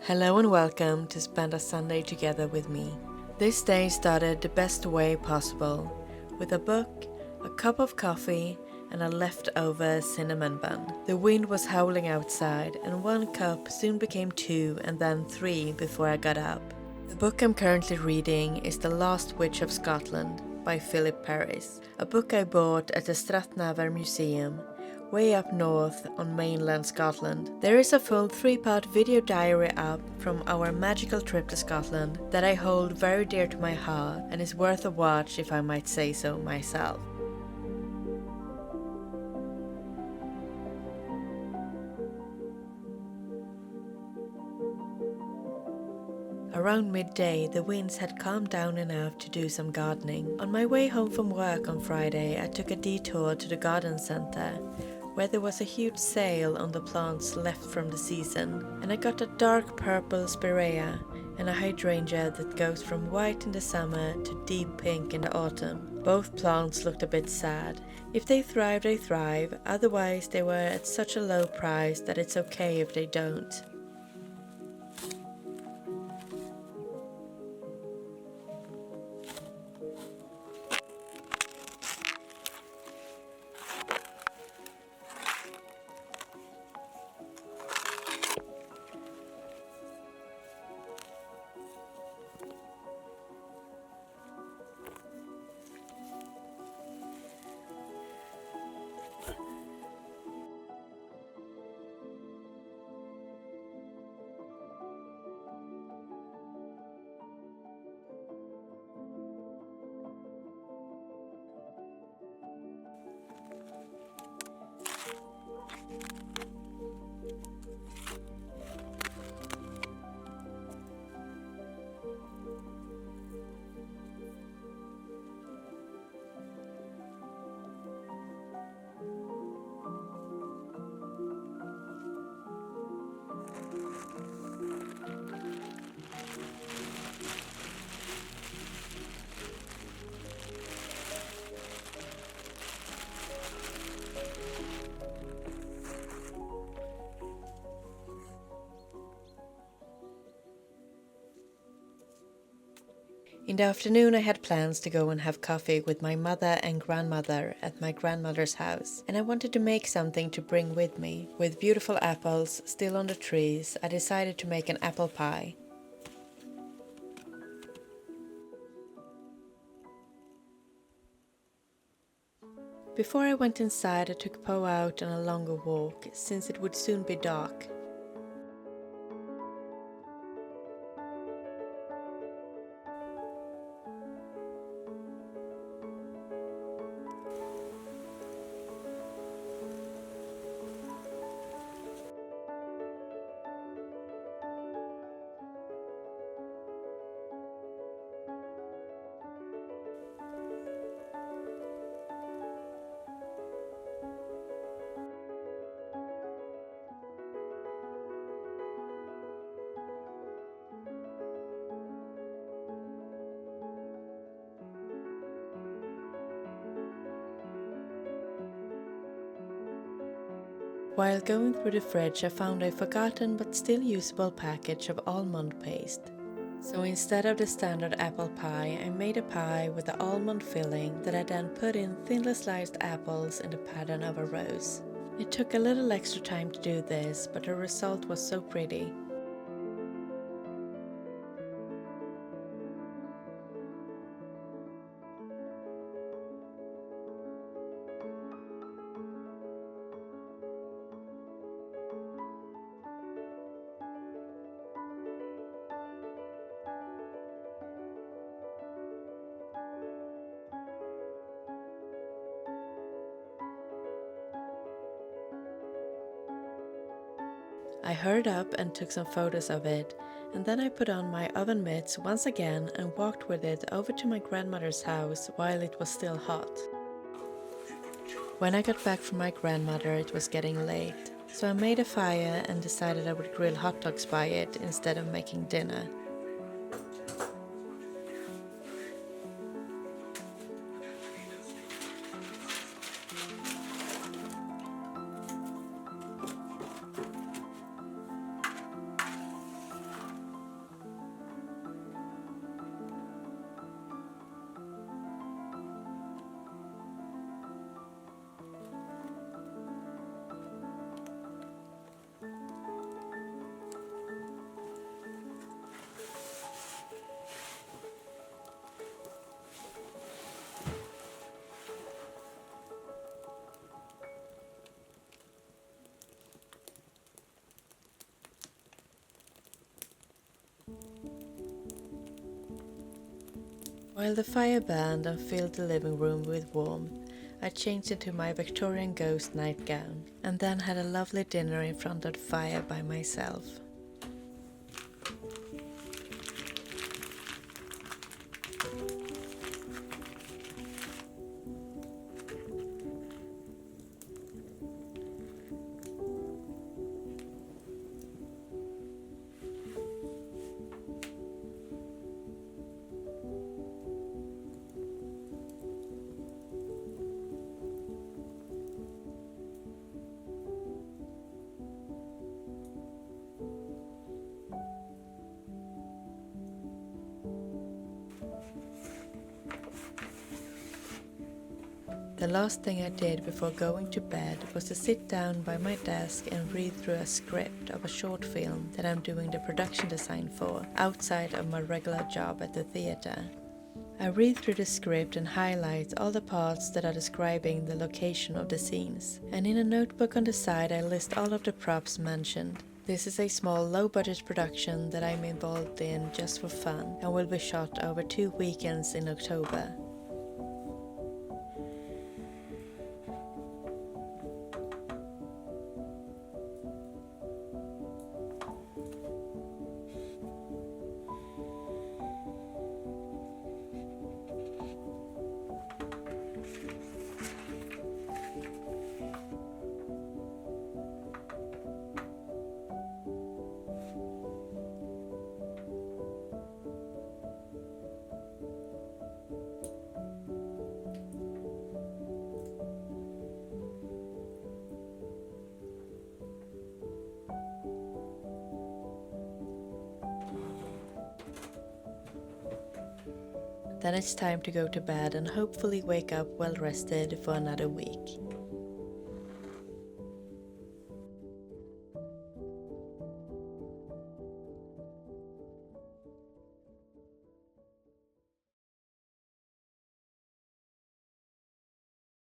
Hello and welcome to spend a Sunday together with me. This day started the best way possible, with a book, a cup of coffee, and a leftover cinnamon bun. The wind was howling outside, and one cup soon became two and then three before I got up. The book I'm currently reading is The Last Witch of Scotland by Philip Paris, a book I bought at the Strathnaver Museum, way up north on mainland Scotland. There is a full 3-part video diary up from our magical trip to Scotland that I hold very dear to my heart and is worth a watch if I might say so myself. Around midday, the winds had calmed down enough to do some gardening. On my way home from work on Friday, I took a detour to the garden centre, where there was a huge sale on the plants left from the season, and I got a dark purple spirea and a hydrangea that goes from white in the summer to deep pink in the autumn. Both plants looked a bit sad. If they thrive, they thrive, otherwise they were at such a low price that it's okay if they don't. In the afternoon I had plans to go and have coffee with my mother and grandmother at my grandmother's house, and I wanted to make something to bring with me. With beautiful apples still on the trees, I decided to make an apple pie. Before I went inside, I took Poe out on a longer walk, since it would soon be dark. While going through the fridge, I found a forgotten but still usable package of almond paste. So instead of the standard apple pie, I made a pie with the almond filling that I then put in thinly sliced apples in the pattern of a rose. It took a little extra time to do this, but the result was so pretty. I hurried up and took some photos of it, and then I put on my oven mitts once again and walked with it over to my grandmother's house while it was still hot. When I got back from my grandmother, it was getting late, so I made a fire and decided I would grill hot dogs by it instead of making dinner. While the fire burned and filled the living room with warmth, I changed into my Victorian ghost nightgown and then had a lovely dinner in front of the fire by myself. The last thing I did before going to bed was to sit down by my desk and read through a script of a short film that I'm doing the production design for, outside of my regular job at the theatre. I read through the script and highlight all the parts that are describing the location of the scenes, and in a notebook on the side I list all of the props mentioned. This is a small low-budget production that I'm involved in just for fun and will be shot over 2 weekends in October. Then it's time to go to bed and hopefully wake up well rested for another week.